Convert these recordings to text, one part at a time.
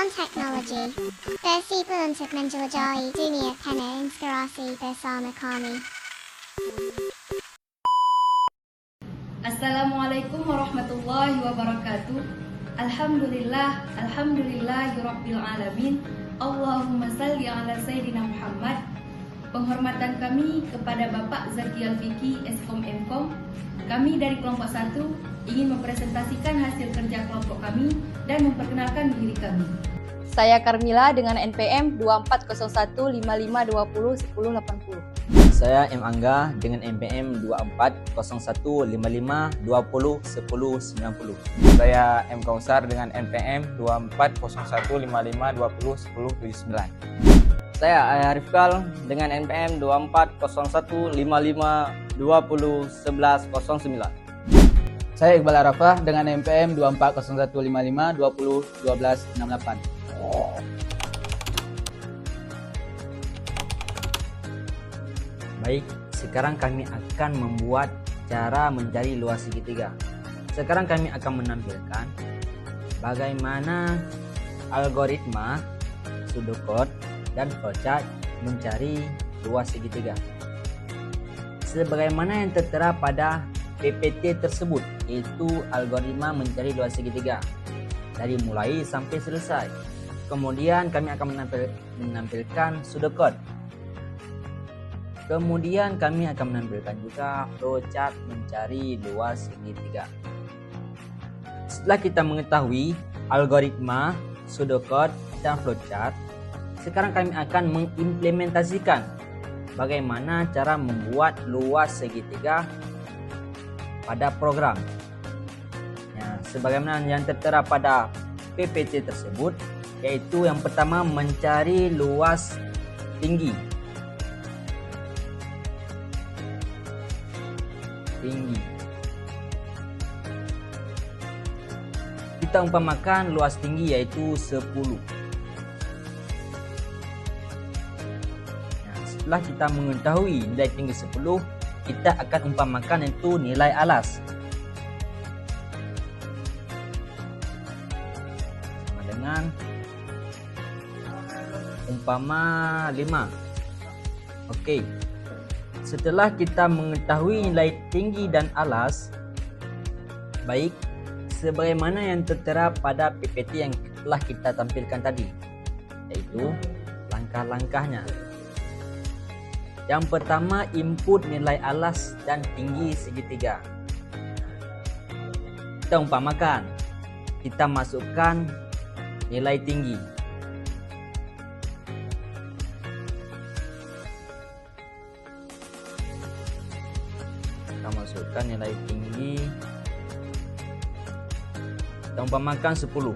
Beyond Technology. Bersipul untuk menjelajahi dunia karena inspirasi bersama kami. Assalamualaikum warahmatullahi wabarakatuh. Alhamdulillahirabbil alamin. Allahumma salli ala Sayyidina Muhammad. Penghormatan kami kepada Bapak Zaki Alfiki, Eskom Mkom. Kami dari kelompok 1 ingin mempresentasikan hasil kerja kelompok kami dan memperkenalkan diri kami. Saya Carmila dengan NPM 240155201080. Saya M. Angga dengan NPM 240155201090. Saya M. Kausar dengan NPM 240155201079. Saya Ayah Rifkal dengan NPM 240155201109. Saya Iqbal Arafah dengan NPM 240155201268. Baik, sekarang kami akan membuat cara mencari luas segitiga. Sekarang kami akan menampilkan bagaimana algoritma pseudocode dan flowchart mencari luas segitiga. Sebagaimana yang tertera pada PPT tersebut, yaitu algoritma mencari luas segitiga dari mulai sampai selesai. Kemudian kami akan menampilkan pseudocode. Kemudian kami akan menampilkan juga flowchart mencari luas segitiga. Setelah kita mengetahui algoritma, pseudocode, dan flowchart, sekarang kami akan mengimplementasikan bagaimana cara membuat luas segitiga pada program. Ya, sebagaimana yang tertera pada PPT tersebut, yaitu yang pertama mencari luas tinggi. Kita umpamakan luas tinggi yaitu 10. Nah, setelah kita mengetahui nilai tinggi 10, kita akan umpamakan itu nilai alas. Sama dengan umpama 5. Oke. Setelah kita mengetahui nilai tinggi dan alas, baik, sebagaimana yang tertera pada PPT yang telah kita tampilkan tadi, yaitu langkah-langkahnya. Yang pertama, input nilai alas dan tinggi segitiga. Kita umpamakan, kita masukkan nilai tinggi. Kita masukkan nilai tinggi. Kita umpamakan 10.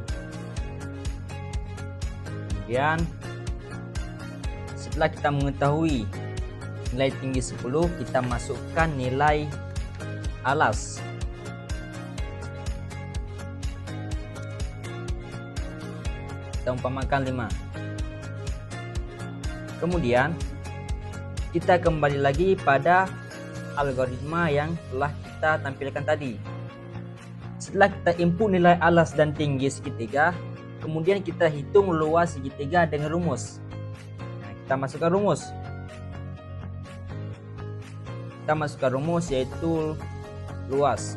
Kemudian setelah kita mengetahui nilai tinggi 10, kita masukkan nilai alas. Kita umpamakan 5. Kemudian kita kembali lagi pada algoritma yang telah kita tampilkan tadi. Setelah kita input nilai alas dan tinggi segitiga, kemudian kita hitung luas segitiga dengan rumus. Nah, kita masukkan rumus. Kita masukkan rumus yaitu luas.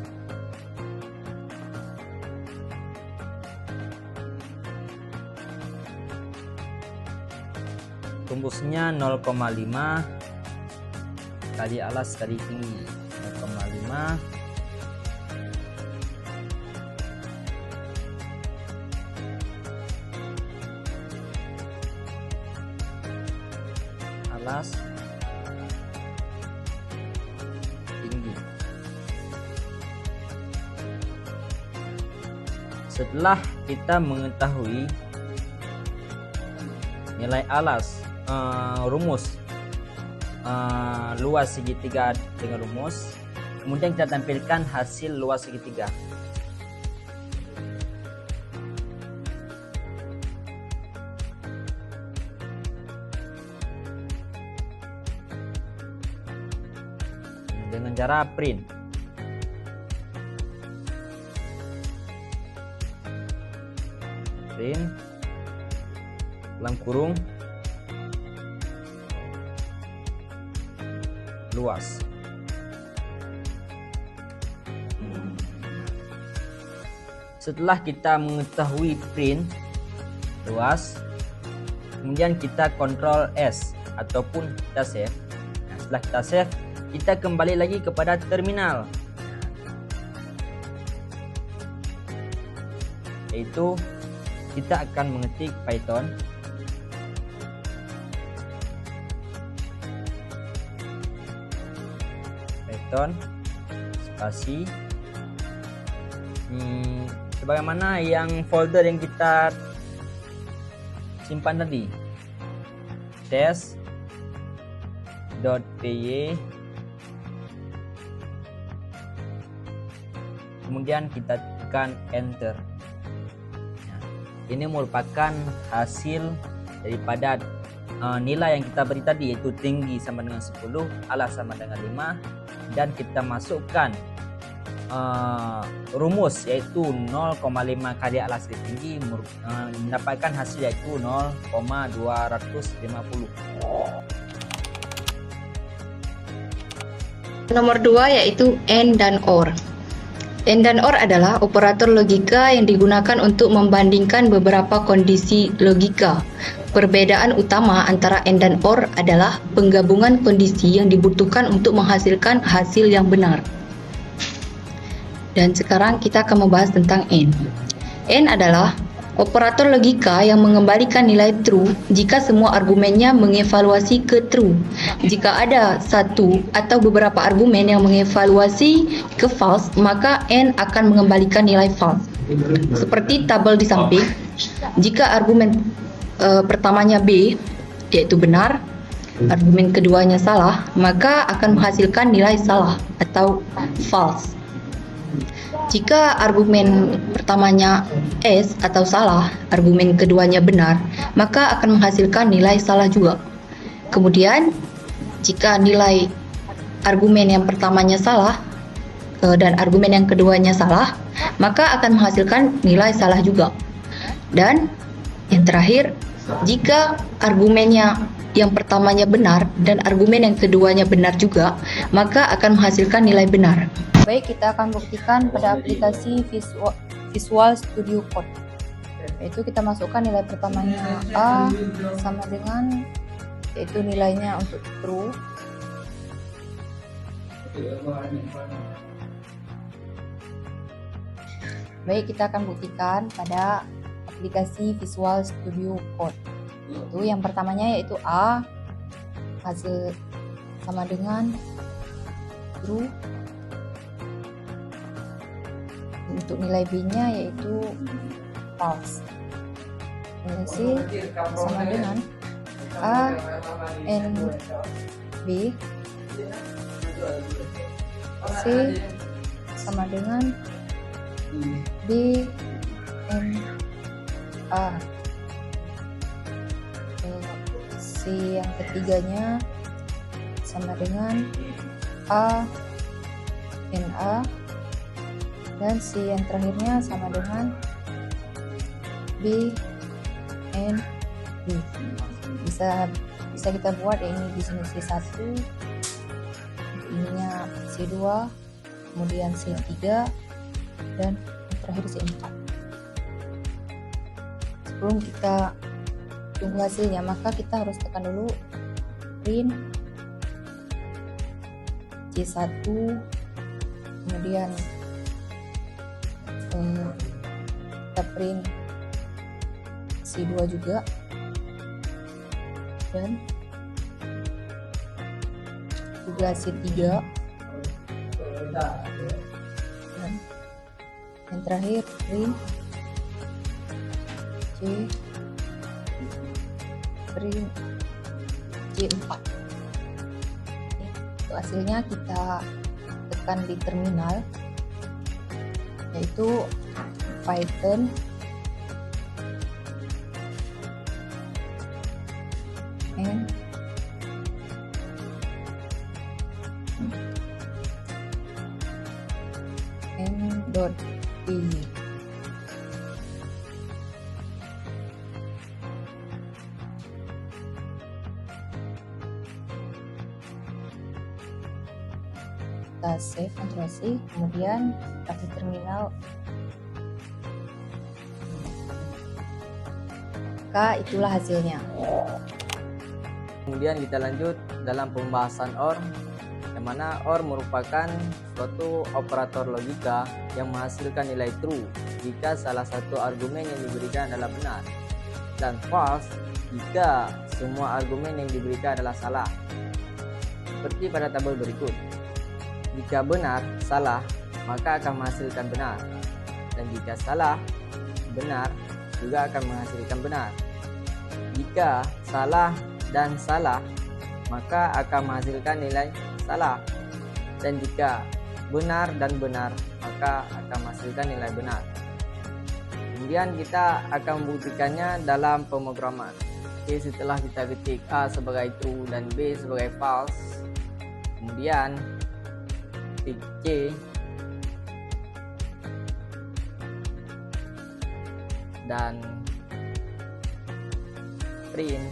Rumusnya 0,5 kali alas kali tinggi. 0,5 alas tinggi. Setelah kita mengetahui nilai alas, rumus luas segitiga dengan rumus, kemudian kita tampilkan hasil luas segitiga. Dengan cara print. dalam kurung luas. Setelah kita mengetahui print luas, kemudian kita Ctrl S ataupun kita save. Nah, setelah kita save, kita kembali lagi kepada terminal, yaitu kita akan mengetik Python spasi sebagaimana yang folder yang kita simpan tadi, test.py, kemudian kita tekan enter. Nah, ini merupakan hasil daripada nilai yang kita beri tadi, yaitu tinggi sama dengan 10, alas sama dengan 5, dan kita masukkan rumus yaitu 0,5 kali alas kali tinggi, mendapatkan hasil yaitu 0,250. Nomor 2 yaitu AND dan OR. AND dan OR adalah operator logika yang digunakan untuk membandingkan beberapa kondisi logika. Perbedaan utama antara AND dan OR adalah penggabungan kondisi yang dibutuhkan untuk menghasilkan hasil yang benar. Dan sekarang kita akan membahas tentang AND. AND adalah operator logika yang mengembalikan nilai true jika semua argumennya mengevaluasi ke true. Jika ada satu atau beberapa argumen yang mengevaluasi ke false, maka AND akan mengembalikan nilai false. Seperti tabel di samping, jika argumen pertamanya B, yaitu benar, argumen keduanya salah, maka akan menghasilkan nilai salah atau false. Jika argumen pertamanya S atau salah, argumen keduanya benar, maka akan menghasilkan nilai salah juga. Kemudian, jika nilai argumen yang pertamanya salah dan argumen yang keduanya salah, maka akan menghasilkan nilai salah juga. Dan yang terakhir, jika argumennya yang pertamanya benar dan argumen yang keduanya benar juga, maka akan menghasilkan nilai benar. Baik, kita akan buktikan pada aplikasi Visual Studio Code. Yaitu kita masukkan nilai pertamanya A sama dengan, yaitu nilainya untuk true. Baik, kita akan buktikan pada aplikasi Visual Studio Code. Itu yang pertamanya yaitu A, hasil sama dengan true. Untuk nilai B-nya yaitu false. Nilai C sama dengan A and B. C sama dengan B and A. C yang ketiganya sama dengan A and A. Dan C yang terakhirnya sama dengan B and B. Bisa kita buat ya, ini di sini C1, ininya C2, kemudian C3, dan yang terakhir C4. Sebelum kita tunggu hasilnya, maka kita harus tekan dulu print C1, kemudian kita print C2 juga, dan juga C3, dan yang terakhir print C4. Untuk hasilnya kita tekan di terminal, yaitu Python n.py. kita save, Ctrl C, kemudian kasih terminal. Maka itulah hasilnya. Kemudian kita lanjut dalam pembahasan OR, yang mana OR merupakan suatu operator logika yang menghasilkan nilai true jika salah satu argumen yang diberikan adalah benar, dan false jika semua argumen yang diberikan adalah salah. Seperti pada tabel berikut. Jika benar, salah, maka akan menghasilkan benar. Dan jika salah, benar, juga akan menghasilkan benar. Jika salah dan salah, maka akan menghasilkan nilai salah. Dan jika benar dan benar, maka akan menghasilkan nilai benar. Kemudian kita akan membuktikannya dalam pemrograman. Oke, setelah kita ketik A sebagai true dan B sebagai false, kemudian ketik C dan print,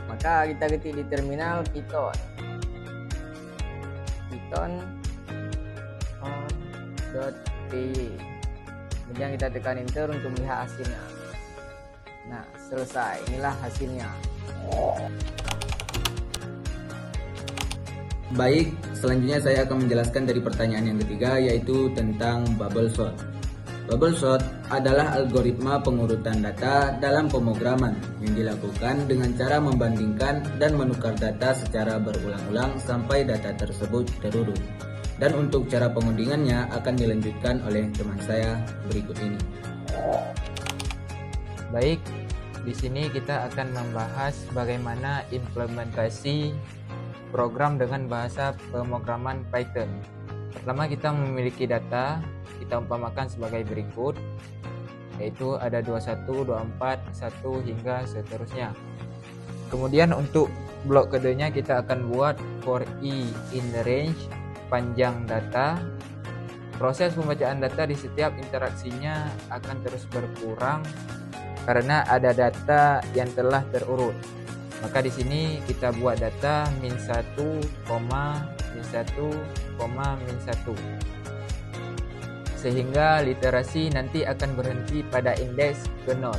maka kita ketik di terminal python.py, kemudian kita tekan enter untuk melihat hasilnya. Nah, selesai, inilah hasilnya. Baik, selanjutnya saya akan menjelaskan dari pertanyaan yang ketiga, yaitu tentang bubble sort. Bubble sort adalah algoritma pengurutan data dalam pemrograman yang dilakukan dengan cara membandingkan dan menukar data secara berulang-ulang sampai data tersebut terurut. Dan untuk cara pengundiannya akan dilanjutkan oleh teman saya berikut ini. Baik, di sini kita akan membahas bagaimana implementasi program dengan bahasa pemrograman Python. Pertama, kita memiliki data, kita umpamakan sebagai berikut, yaitu ada 21, 24, 1 hingga seterusnya. Kemudian untuk blok keduanya kita akan buat for i in range panjang data. Proses pembacaan data di setiap interaksinya akan terus berkurang karena ada data yang telah terurut. Maka di sini kita buat data -1, -1, sehingga literasi nanti akan berhenti pada indeks ke 0.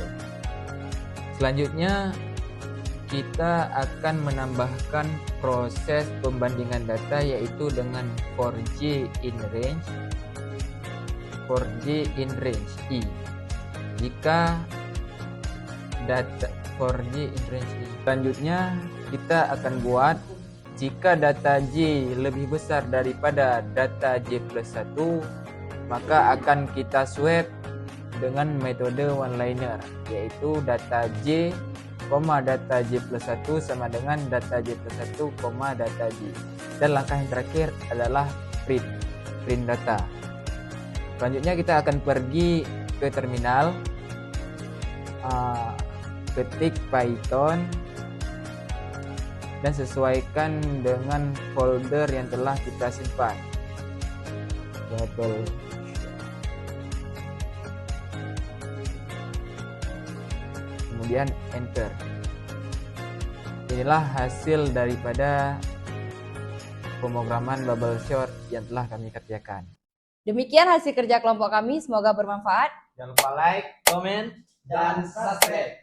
Selanjutnya kita akan menambahkan proses pembandingan data, yaitu dengan for j in range i. Jika data for j in range i. Selanjutnya kita akan buat jika data j lebih besar daripada data j plus 1, maka akan kita swap dengan metode one-liner, yaitu data j, data j plus 1 sama dengan data j plus 1, data j. Dan langkah yang terakhir adalah print data. Selanjutnya kita akan pergi ke terminal, ketik Python dan sesuaikan dengan folder yang telah kita simpan. Kemudian enter. Inilah hasil daripada pemrograman bubble sort yang telah kami kerjakan. Demikian hasil kerja kelompok kami, semoga bermanfaat. Jangan lupa like, komen, dan subscribe.